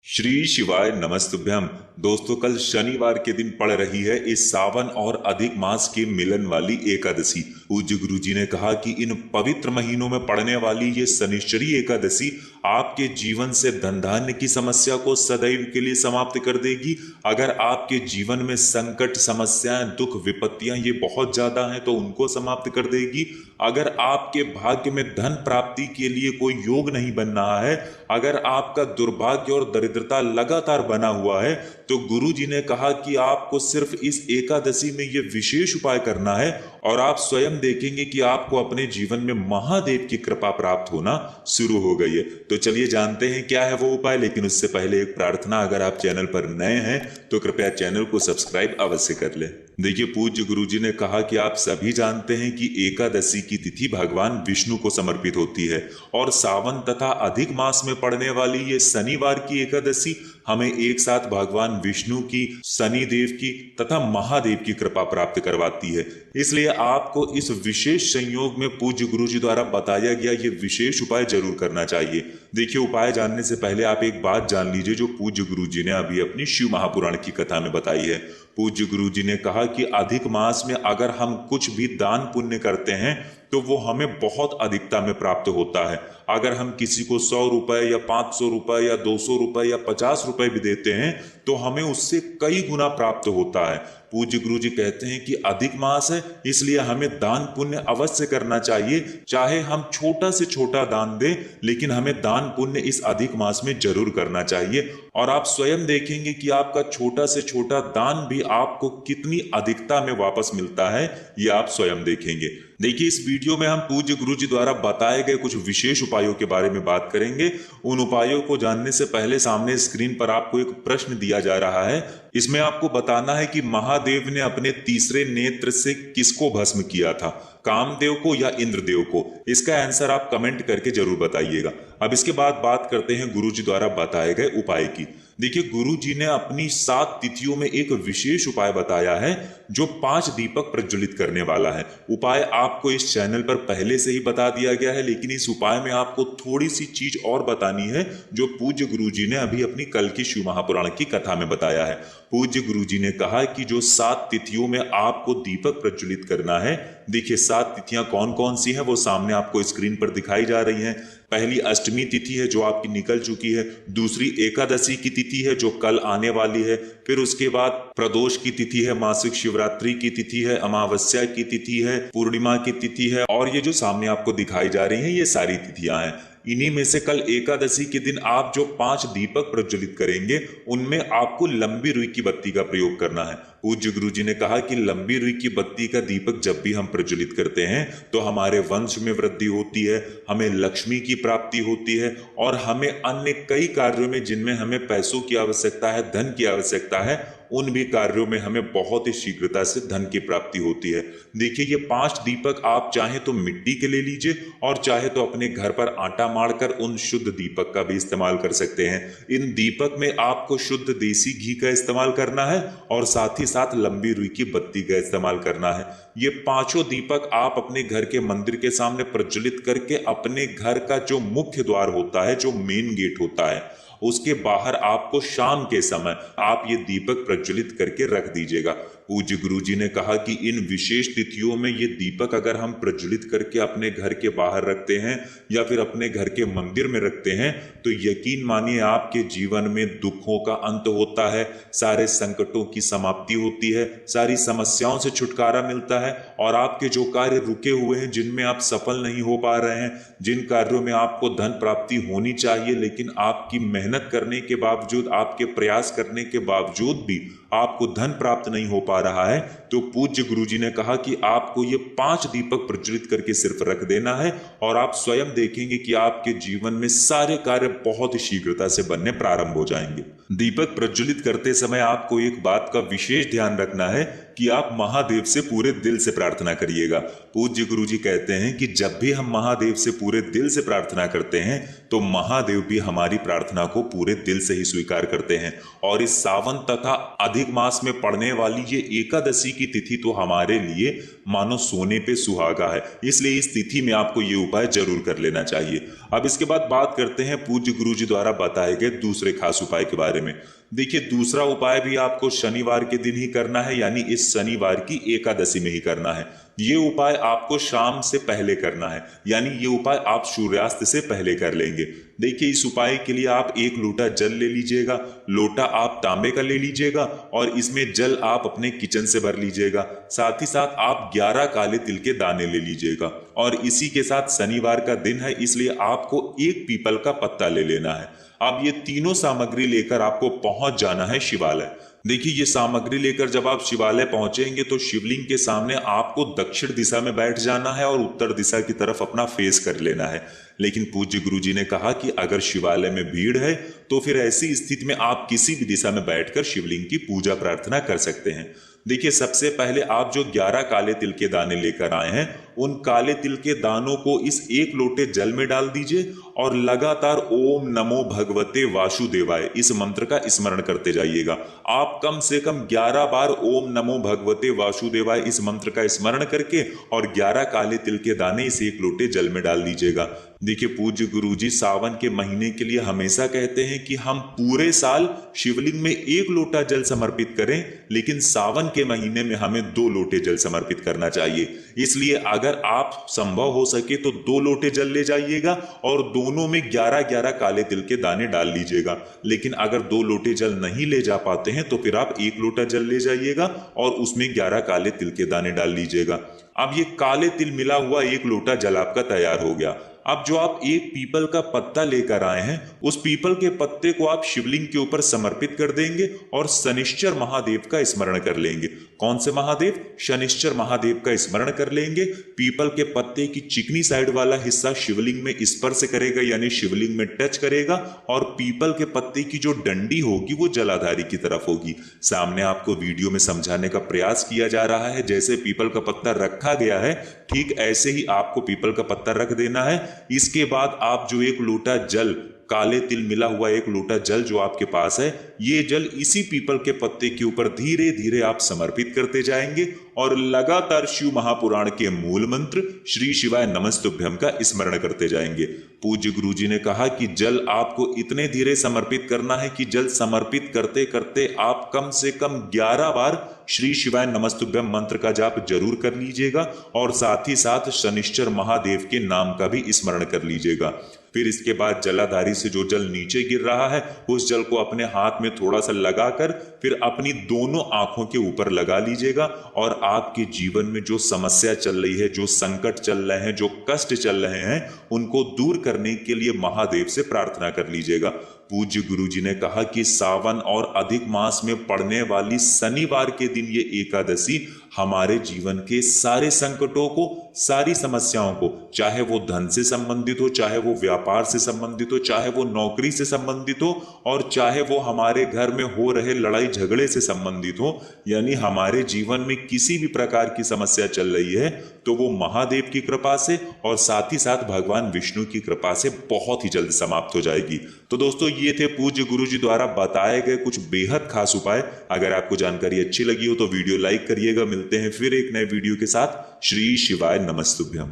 श्री शिवाय नमस्तुभ्यम। दोस्तों, कल शनिवार के दिन पड़ रही है इस सावन और अधिक मास के मिलन वाली एकादशी। पूज्य गुरु जी ने कहा कि इन पवित्र महीनों में पड़ने वाली ये शनिश्चरी एकादशी आपके जीवन से धन धान्य की समस्या को सदैव के लिए समाप्त कर देगी। अगर आपके जीवन में संकट, समस्याएं, दुख, विपत्तियां ये बहुत ज्यादा हैं तो उनको समाप्त कर देगी। अगर आपके भाग्य में धन प्राप्ति के लिए कोई योग नहीं बन रहा है, अगर आपका दुर्भाग्य और दरिद्रता लगातार बना हुआ है, तो गुरु जी ने कहा कि आपको सिर्फ इस एकादशी में यह विशेष उपाय करना है और आप स्वयं देखेंगे कि आपको अपने जीवन में महादेव की कृपा प्राप्त होना शुरू हो गई है। तो चलिए जानते हैं क्या है वो उपाय। लेकिन उससे पहले एक प्रार्थना, अगर आप चैनल पर नए हैं तो कृपया चैनल को सब्सक्राइब अवश्य कर लें। देखिए, पूज्य गुरु जी ने कहा कि आप सभी जानते हैं कि एकादशी की तिथि भगवान विष्णु को समर्पित होती है और सावन तथा अधिक मास में पड़ने वाली ये शनिवार की एकादशी हमें एक साथ भगवान विष्णु की, शनिदेव की तथा महादेव की कृपा प्राप्त करवाती है। इसलिए आपको इस विशेष संयोग में पूज्य गुरु जी द्वारा बताया गया ये विशेष उपाय जरूर करना चाहिए। देखिए, उपाय जानने से पहले आप एक बात जान लीजिए जो पूज्य गुरु जी ने अभी अपनी शिव महापुराण की कथा में बताई है। पूज्य गुरु जी ने कहा कि अधिक मास में अगर हम कुछ भी दान पुण्य करते हैं तो वो हमें बहुत अधिकता में प्राप्त होता है। अगर हम किसी को 100 रुपए या 500 रुपए या 200 रुपए या 50 रुपए भी देते हैं तो हमें उससे कई गुना प्राप्त होता है। पूज्य गुरु जी कहते हैं कि अधिक मास है, इसलिए हमें दान पुण्य अवश्य करना चाहिए। चाहे हम छोटा से छोटा दान दें, लेकिन हमें दान पुण्य इस अधिक मास में जरूर करना चाहिए। और आप स्वयं देखेंगे कि आपका छोटा से छोटा दान भी आपको कितनी अधिकता में वापस मिलता है, ये आप स्वयं देखेंगे। देखिए, इस वीडियो में हम पूज्य गुरु जी द्वारा बताए गए कुछ विशेष उपायों के बारे में बात करेंगे। उन उपायों को जानने से पहले सामने स्क्रीन पर आपको एक प्रश्न दिया जा रहा है। इसमें आपको बताना है कि महादेव ने अपने तीसरे नेत्र से किसको भस्म किया था, कामदेव को या इंद्रदेव को। इसका आंसर आप कमेंट करके जरूर बताइएगा। अब इसके बाद बात करते हैं गुरु जी द्वारा बताए गए उपाय की। देखिए, गुरु जी ने अपनी 7 तिथियों में एक विशेष उपाय बताया है जो 5 दीपक प्रज्वलित करने वाला है। उपाय आपको इस चैनल पर पहले से ही बता दिया गया है, लेकिन इस उपाय में आपको थोड़ी सी चीज और बतानी है जो पूज्य गुरु जी ने अभी अपनी कल की शिव महापुराण की कथा में बताया है। पूज्य गुरु जी ने कहा कि जो 7 तिथियों में आपको दीपक प्रज्वलित करना है। देखिए, 7 तिथियां कौन कौन सी हैं वो सामने आपको स्क्रीन पर दिखाई जा रही हैं। पहली अष्टमी तिथि है जो आपकी निकल चुकी है। दूसरी एकादशी की तिथि है जो कल आने वाली है। फिर उसके बाद प्रदोष की तिथि है, मासिक शिवरात्रि की तिथि है, अमावस्या की तिथि है, पूर्णिमा की तिथि है और ये जो सामने आपको दिखाई जा रही हैं ये सारी तिथियां हैं। इन्हीं में से कल एकादशी के दिन आप जो 5 दीपक प्रज्वलित करेंगे उनमें आपको लंबी रुई की बत्ती का प्रयोग करना है। पूज्य गुरु जी ने कहा कि लंबी रुई की बत्ती का दीपक जब भी हम प्रज्वलित करते हैं तो हमारे वंश में वृद्धि होती है, हमें लक्ष्मी की प्राप्ति होती है और हमें अन्य कई कार्यों में जिनमें हमें पैसों की आवश्यकता है, धन की आवश्यकता है, उन भी कार्यों में हमें बहुत ही शीघ्रता से धन की प्राप्ति होती है। देखिए, ये 5 दीपक आप चाहे तो मिट्टी के ले लीजिए और चाहे तो अपने घर पर आटा मारकर उन शुद्ध दीपक का भी इस्तेमाल कर सकते हैं। इन दीपक में आपको शुद्ध देसी घी का इस्तेमाल करना है और साथ ही साथ लंबी रुई की बत्ती का इस्तेमाल करना है। ये 5 दीपक आप अपने घर के मंदिर के सामने प्रज्वलित करके अपने घर का जो मुख्य द्वार होता है, जो मेन गेट होता है, उसके बाहर आपको शाम के समय आप ये दीपक प्रज्वलित करके रख दीजिएगा। पूज्य गुरु जी ने कहा कि इन विशेष तिथियों में ये दीपक अगर हम प्रज्वलित करके अपने घर के बाहर रखते हैं या फिर अपने घर के मंदिर में रखते हैं तो यकीन मानिए आपके जीवन में दुखों का अंत होता है, सारे संकटों की समाप्ति होती है, सारी समस्याओं से छुटकारा मिलता है और आपके जो कार्य रुके हुए हैं, जिनमें आप सफल नहीं हो पा रहे हैं, जिन कार्यों में आपको धन प्राप्ति होनी चाहिए लेकिन आपकी मेहनत करने के बावजूद, आपके प्रयास करने के बावजूद भी आपको धन प्राप्त नहीं हो पा रहा है, तो पूज्य गुरु जी ने कहा कि आपको ये 5 दीपक प्रज्वलित करके सिर्फ रख देना है और आप स्वयं देखेंगे कि आपके जीवन में सारे कार्य बहुत ही शीघ्रता से बनने प्रारंभ हो जाएंगे। दीपक प्रज्वलित करते समय आपको एक बात का विशेष ध्यान रखना है कि आप महादेव से पूरे दिल से प्रार्थना करिएगा। पूज्य गुरुजी कहते हैं कि जब भी हम महादेव से पूरे दिल से प्रार्थना करते हैं तो महादेव भी हमारी प्रार्थना को पूरे दिल से ही स्वीकार करते हैं। और इस सावन तथा अधिक मास में पड़ने वाली ये एकादशी की तिथि तो हमारे लिए मानो सोने पे सुहागा है, इसलिए इस तिथि में आपको ये उपाय जरूर कर लेना चाहिए। अब इसके बाद बात करते हैं पूज्य गुरुजी द्वारा बताए गए दूसरे खास उपाय के बारे में। देखिए, दूसरा उपाय भी आपको शनिवार के दिन ही करना है, यानी इस शनिवार की एकादशी में ही करना है। ये उपाय आपको शाम से पहले करना है, यानी ये उपाय आप सूर्यास्त से पहले कर लेंगे। देखिए, इस उपाय के लिए आप 1 लोटा जल ले लीजिएगा। लोटा आप तांबे का ले लीजिएगा और इसमें जल आप अपने किचन से भर लीजिएगा। साथ ही साथ आप 11 काले तिल के दाने ले लीजिएगा। और इसी के साथ शनिवार का दिन है, इसलिए आपको 1 पीपल का पत्ता ले लेना है। अब ये तीनों सामग्री लेकर आपको पहुंच जाना है शिवालय। देखिए, ये सामग्री लेकर जब आप शिवालय पहुंचेंगे तो शिवलिंग के सामने आपको दक्षिण दिशा में बैठ जाना है और उत्तर दिशा की तरफ अपना फेस कर लेना है। लेकिन पूज्य गुरुजी ने कहा कि अगर शिवालय में भीड़ है तो फिर ऐसी स्थिति में आप किसी भी दिशा में बैठकर शिवलिंग की पूजा प्रार्थना कर सकते हैं। देखिए, सबसे पहले आप जो 11 काले तिल के दाने लेकर आए हैं, उन काले तिल के दानों को इस 1 लोटे जल में डाल दीजिए और लगातार ओम नमो भगवते वासुदेवाय इस मंत्र का स्मरण करते जाइएगा। आप कम से कम 11 बार ओम नमो भगवते वासुदेवाय इस मंत्र का स्मरण करके और 11 काले तिल के दाने इस 1 लोटे जल में डाल दीजिएगा। देखिए, पूज्य गुरुजी सावन के महीने के लिए हमेशा कहते हैं कि हम पूरे साल शिवलिंग में 1 लोटा जल समर्पित करें, लेकिन सावन के महीने में हमें 2 लोटे जल समर्पित करना चाहिए। इसलिए अगर आप संभव हो सके तो 2 लोटे जल ले जाइएगा और दोनों में 11-11 काले तिल के दाने डाल लीजिएगा। लेकिन अगर 2 लोटे जल नहीं ले जा पाते हैं तो फिर आप 1 लोटा जल ले जाइएगा और उसमें 11 काले तिल के दाने डाल लीजिएगा। अब ये काले तिल मिला हुआ 1 लोटा जल आपका तैयार हो गया। अब जो आप 1 पीपल का पत्ता लेकर आए हैं, उस पीपल के पत्ते को आप शिवलिंग के ऊपर समर्पित कर देंगे और शनिश्चर महादेव का स्मरण कर लेंगे। कौन से महादेव? शनिश्चर महादेव का स्मरण कर लेंगे। पीपल के पत्ते की चिकनी साइड वाला हिस्सा शिवलिंग में स्पर्श करेगा, यानी शिवलिंग में टच करेगा, और पीपल के पत्ते की जो डंडी होगी वो जलाधारी की तरफ होगी। सामने आपको वीडियो में समझाने का प्रयास किया जा रहा है। जैसे पीपल का पत्ता रखा गया है, ठीक ऐसे ही आपको पीपल का पत्ता रख देना है। इसके बाद आप जो 1 लोटा जल, काले तिल मिला हुआ 1 लोटा जल जो आपके पास है, ये जल इसी पीपल के पत्ते के ऊपर धीरे धीरे आप समर्पित करते जाएंगे और लगातार शिव महापुराण के मूल मंत्र श्री शिवाय नमस्तुभ्यम का स्मरण करते जाएंगे। पूज्य गुरुजी ने कहा कि जल आपको इतने धीरे समर्पित करना है कि जल समर्पित करते करते आप कम से कम 11 बार श्री शिवाय नमस्तुभ्यम मंत्र का जाप जरूर कर लीजिएगा और साथ ही साथ शनिश्चर महादेव के नाम का भी स्मरण कर लीजिएगा। फिर इसके बाद जलाधारी से जो जल नीचे गिर रहा है, उस जल को अपने हाथ में थोड़ा सा लगाकर फिर अपनी दोनों आंखों के ऊपर लगा लीजिएगा और आपके जीवन में जो समस्या चल रही है, जो संकट चल रहे हैं, जो कष्ट चल रहे हैं, उनको दूर करने के लिए महादेव से प्रार्थना कर लीजिएगा। पूज्य गुरुजी ने कहा कि सावन और अधिक मास में पड़ने वाली शनिवार के दिन ये एकादशी हमारे जीवन के सारे संकटों को, सारी समस्याओं को, चाहे वो धन से संबंधित हो, चाहे वो व्यापार से संबंधित हो, चाहे वो नौकरी से संबंधित हो और चाहे वो हमारे घर में हो रहे लड़ाई झगड़े से संबंधित हो, यानी हमारे जीवन में किसी भी प्रकार की समस्या चल रही है तो वो महादेव की कृपा से और साथ ही साथ भगवान विष्णु की कृपा से बहुत ही जल्द समाप्त हो जाएगी। तो दोस्तों, ये थे पूज्य गुरुजी द्वारा बताए गए कुछ बेहद खास उपाय। अगर आपको जानकारी अच्छी लगी हो तो वीडियो लाइक करिएगा। मिलते हैं फिर एक नए वीडियो के साथ। श्री शिवाय नमस्तुभ्यम।